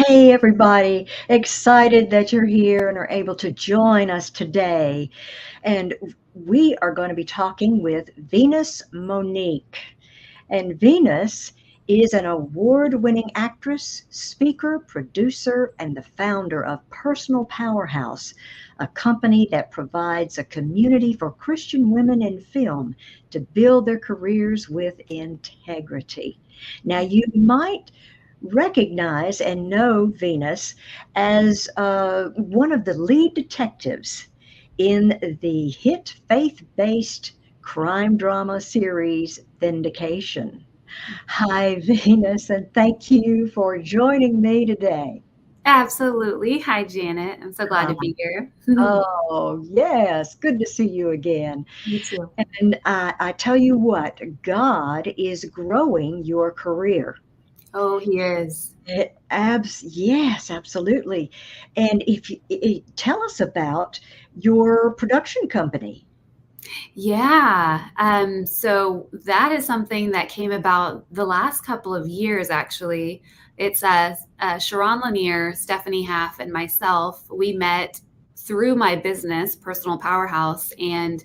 Hey, everybody. Excited that you're here and are able to join us today. And we are going to be talking with Venus Monique. And Venus is an award winning actress, speaker, producer, and the founder of Personal Powerhouse, a company that provides a community for Christian women in film to build their careers with integrity. Now, you might recognize and know Venus as one of the lead detectives in the hit faith based crime drama series Vindication. Hi, Venus, and thank you for joining me today. Absolutely. Hi, Janet. I'm so glad Uh, to be here. oh, yes, good to see you again. You too. And I tell you what, God is growing your career. Oh, he is. Yes, absolutely. And if tell us about your production company. Yeah. So that is something that came about the last couple of years, actually. It's Sharon Lanier, Stephanie Half, and myself. We met through my business, Personal Powerhouse, and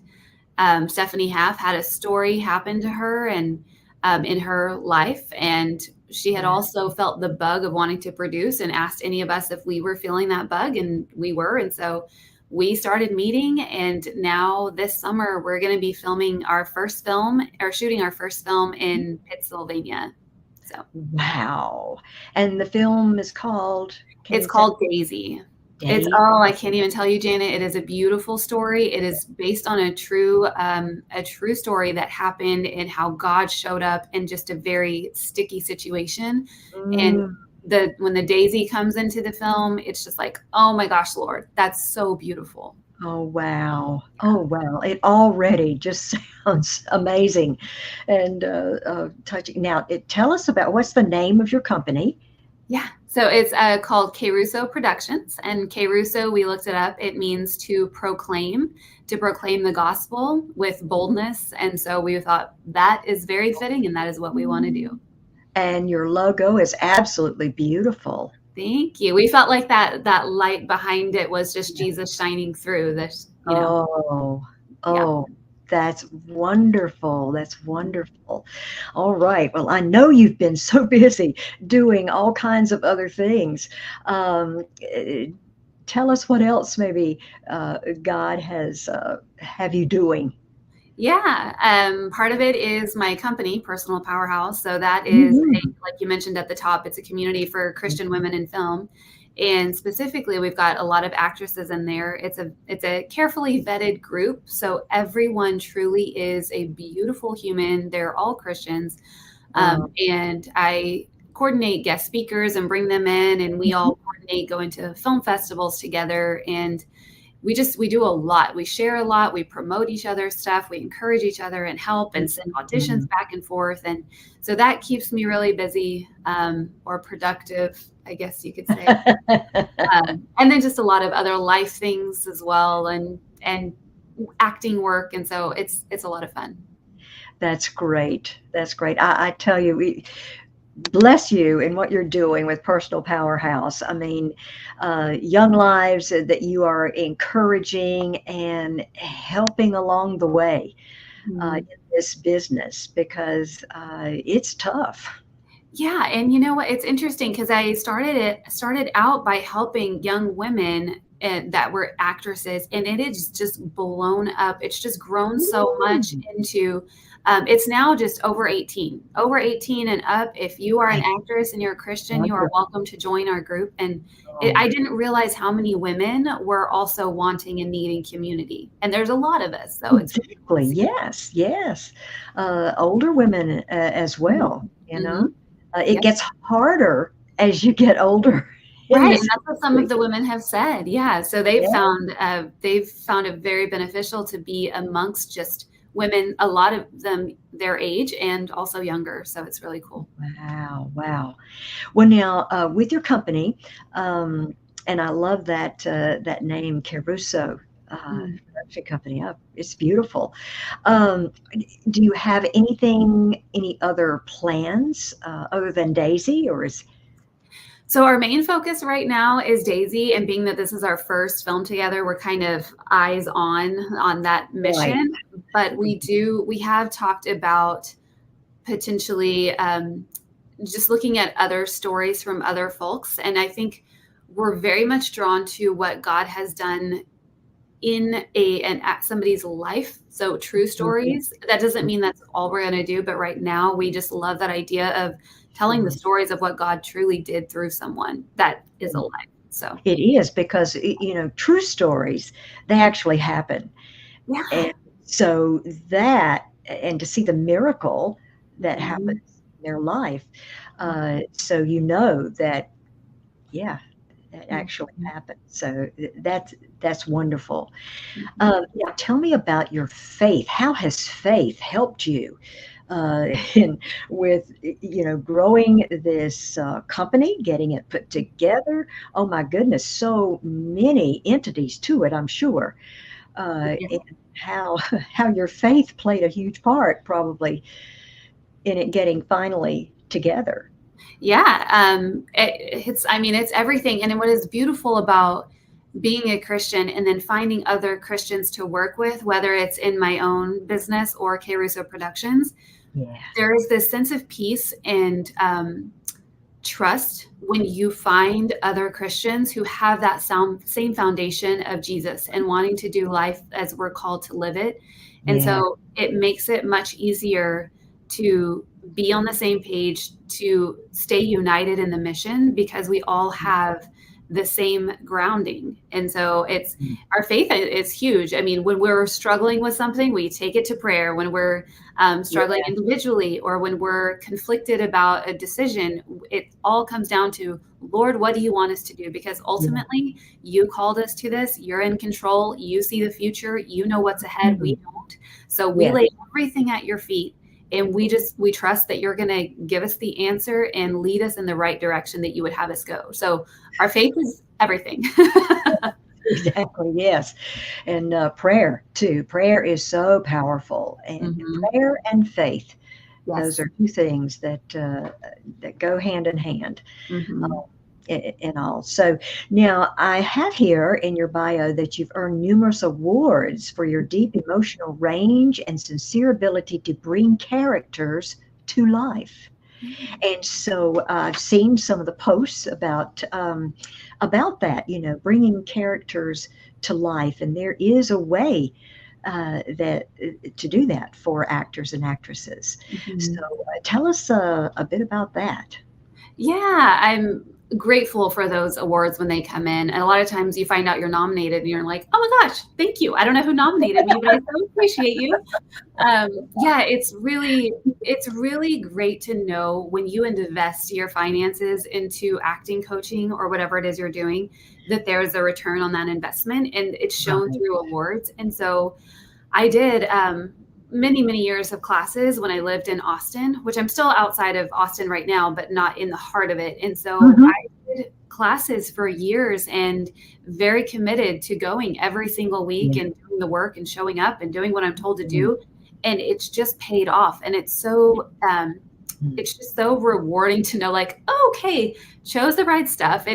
Stephanie Half had a story happen to her and in her life, and she had Wow. also felt the bug of wanting to produce and asked any of us if we were feeling that bug, and we were. And so we started meeting, and now this summer we're going to be filming our first film or shooting our first film in Pennsylvania. So Wow. And the film is called, can it's you say called Daisy. It's Daisy? oh, I can't even tell you, Janet. It is a beautiful story. It is based on a true story that happened and how God showed up in just a very sticky situation. And Mm. the when the daisy comes into the film, it's just like, oh my gosh, Lord, that's so beautiful. Oh, wow. Yeah. Oh, wow. It already just sounds amazing and touching. Now, tell us about what's the name of your company? Yeah. So it's called Caruso Productions. And Caruso, we looked it up. It means to proclaim the gospel with boldness. And so we thought that is very fitting, and that is what we want to do. And your logo is absolutely beautiful. Thank you. We felt like that light behind it was just Jesus shining through this. Oh, Yeah. oh, that's wonderful. That's wonderful. All right. Well, I know you've been so busy doing all kinds of other things. Eh, Tell us what else maybe God has have you doing. Yeah. Part of it is my company, Personal Powerhouse. So that is, Mhm. like you mentioned at the top, it's a community for Christian women in film. And specifically, we've got a lot of actresses in there. It's a carefully vetted group. So everyone truly is a beautiful human. They're all Christians. Oh, And I coordinate guest speakers and bring them in, and we all coordinate going to film festivals together. And we do a lot. We share a lot. We promote each other's stuff. We encourage each other and help and send auditions mhm. back and forth. And so that keeps me really busy, or productive, I guess you could say. And then just a lot of other life things as well, and acting work. And so it's a lot of fun. That's great. That's great. I tell you, bless you in what you're doing with Personal Powerhouse. I mean, young lives that you are encouraging and helping along the way Mhm. in this business because it's tough. Yeah, and you know what? It's interesting because I started out by helping young women that were actresses, and it is just blown up. It's just grown so much Mm. into. It's now just over 18 and up. If you are an Right. actress and you're a Christian, you are Wonderful. welcome to join our group. And I didn't realize how many women were also wanting and needing community, and there's a lot of us, so it's really cool to Exactly. see. Yes. Yes. Older women as well. You know, Mhm. it gets harder as you get older in Right, and this that's what some of industry. the women have said, yeah, so they've found it very beneficial to be amongst just women, a lot of them their age and also younger, so it's really cool. Wow, wow. Well, now with your company, and I love that name, Caruso Mhm. production company. It's beautiful. Um, do you have any other plans other than Daisy, or is So our main focus right now is Daisy, and being that this is our first film together, we're kind of eyes on that Right. mission. But we have talked about potentially just looking at other stories from other folks. And I think we're very much drawn to what God has done in at somebody's life. So true Mhm. stories. That doesn't mean that's all we're going to do, but right now we just love that idea of telling the Mhm. stories of what God truly did through someone that is Mhm. alive. So It is because, true stories, they actually happen. And yeah. so that, and to see the miracle that Mhm. happens in their life, so you know that, yeah, that actually Mhm. happened. So that's wonderful. Mhm. Now tell me about your faith. How has faith helped you in with growing this company, getting it put together? Oh my goodness, so many entities to it, I'm sure. Yeah. And how how your faith played a huge part probably in it getting finally together. Yeah. I mean, it's everything. And what is beautiful about being a Christian and then finding other Christians to work with, whether it's in my own business or K Russo Productions, Yeah. there is this sense of peace and trust when you find other Christians who have that same foundation of Jesus and wanting to do life as we're called to live it. And Yeah. so it makes it much easier to be on the same page, to stay united in the mission because we all have the same grounding. And so it's our faith is huge. I mean, when we're struggling with something, we take it to prayer. When we're struggling Yeah. individually or when we're conflicted about a decision, it all comes down to, Lord, what do you want us to do? Because Yeah. ultimately, you called us to this. You're in control. You see the future. You know what's ahead. We Mhm. don't. So we Yeah. lay everything at your feet. And we trust that you're going to give us the answer and lead us in the right direction that you would have us go. So our faith is everything. Exactly. Yes. And prayer too. Prayer is so powerful, and Mhm. prayer and faith. Those Yes. are two things that go hand in hand. Hmm. In all. So now I have here in your bio that you've earned numerous awards for your deep emotional range and sincere ability to bring characters to life. And so I've seen some of the posts about that, bringing characters to life, and there is a way that to do that for actors and actresses. So Mhm. tell us a bit about that. Yeah, I'm grateful for those awards when they come in. And a lot of times you find out you're nominated and you're like, oh my gosh, thank you. I don't know who nominated me, but I so appreciate you. Yeah, it's really great to know when you invest your finances into acting coaching or whatever it is you're doing, that there's a return on that investment and it's shown Right. through awards. And so I did many, many years of classes when I lived in Austin, which I'm still outside of Austin right now, but not in the heart of it. And so Hmm. I did classes for years and very committed to going every single week Yeah. and doing the work and showing up and doing what I'm told to Mhm. do. And it's just paid off. And Mhm. it's just so rewarding to know, like, oh, okay, chose the right stuff.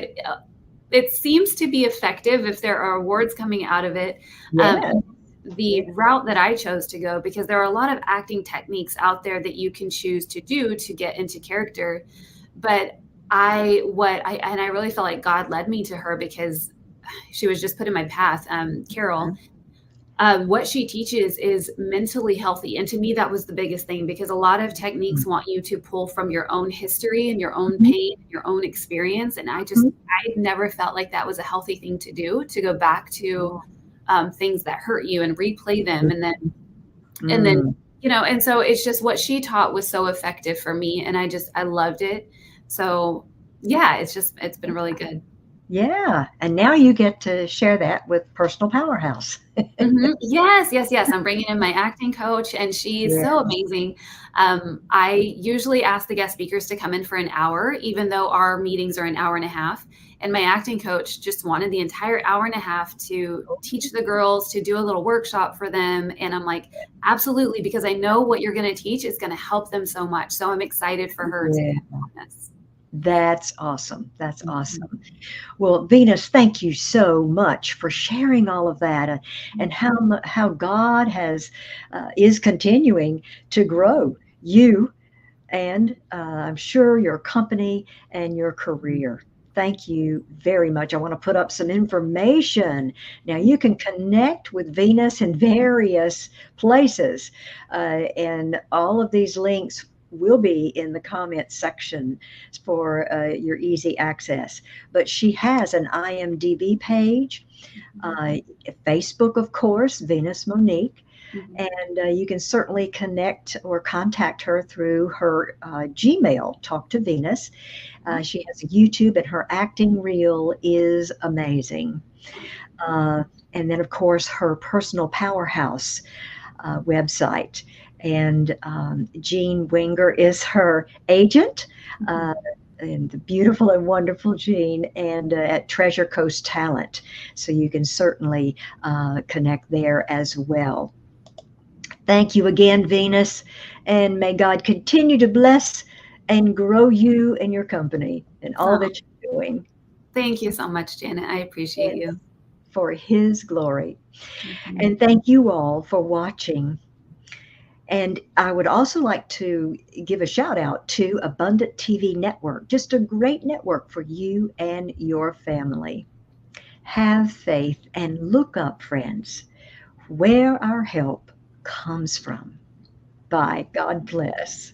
It seems to be effective if there are awards coming out of it. Yeah. Um, Yeah. the route that I chose to go, because there are a lot of acting techniques out there that you can choose to do to get into character. But I really felt like God led me to her because she was just put in my path, Carol. Mhm. What she teaches is mentally healthy. And to me, that was the biggest thing because a lot of techniques want you to pull from your own history and your own Mhm. pain, your own experience. And Mhm. I never felt like that was a healthy thing to do, to go back to things that hurt you and replay them. And then, Mm. and so it's just what she taught was so effective for me. And I loved it. So yeah, it's been really good. Yeah. And now you get to share that with Personal Powerhouse. Mhm. Yes, yes, yes. I'm bringing in my acting coach, and she's Yeah. so amazing. I usually ask the guest speakers to come in for an hour, even though our meetings are an hour and a half. And my acting coach just wanted the entire hour and a half to teach the girls, to do a little workshop for them. And I'm like, absolutely, because I know what you're going to teach is going to help them so much. So I'm excited for her to Yeah. be on this. That's awesome. That's Mhm. awesome. Well, Venus, thank you so much for sharing all of that, and how God has is continuing to grow you and I'm sure your company and your career. Thank you very much. I want to put up some information. Now, you can connect with Venus in various places, and all of these links will be in the comments section for your easy access. But she has an IMDb page, uh, Facebook, of course, Venus Monique. Mhm. And you can certainly connect or contact her through her Gmail, Talk to Venus. She has a YouTube, and her acting reel is amazing. Uh, and then, of course, her Personal Powerhouse website. And Jean Wenger is her agent. Uh, Mhm. and the beautiful and wonderful Jean, and at Treasure Coast Talent. So you can certainly connect there as well. Thank you again, Venus, and may God continue to bless and grow you and your company and all Oh, that you're doing thank you so much, Janet. I appreciate and you. for His glory. Mhm. And thank you all for watching. And I would also like to give a shout out to Abundant TV Network, just a great network for you and your family. Have faith and look up, friends, where our help comes from. Bye. God bless.